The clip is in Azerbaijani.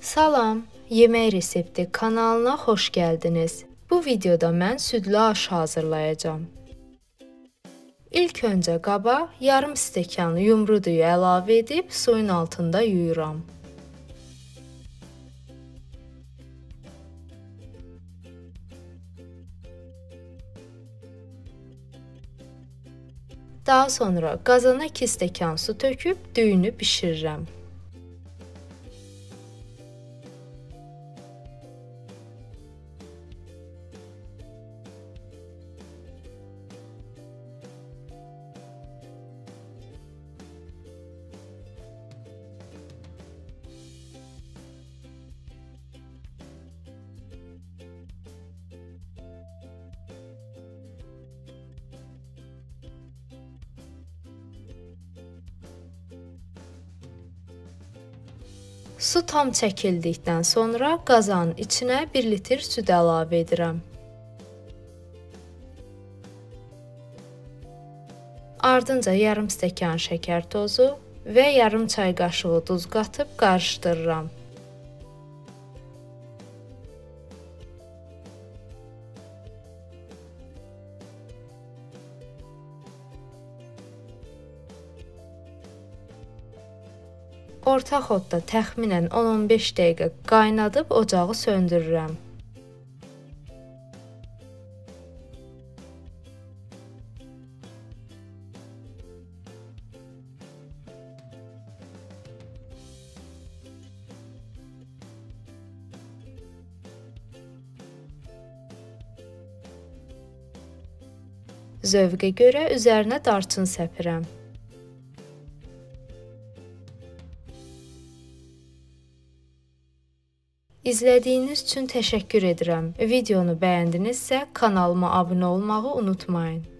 Salam, yemək resepti kanalına xoş gəldiniz. Bu videoda mən südlü aş hazırlayacağam. İlk öncə qaba yarım stəkan yumru düyü əlavə edib suyun altında yuyuram. Daha sonra qazana 2 stəkan su töküb düyünü bişirirəm. Su tam çəkildikdən sonra qazanın içinə 1 litr süd əlavə edirəm. Ardınca yarım stəkan şəkər tozu və yarım çay qaşığı duz qatıb qarışdırıram. Orta xodda təxminən 10-15 dəqiqə qaynadıb ocağı söndürürəm. Zövqə görə üzərinə darçın səpirəm. İzlədiyiniz üçün təşəkkür edirəm. Videonu bəyəndinizsə kanalıma abunə olmağı unutmayın.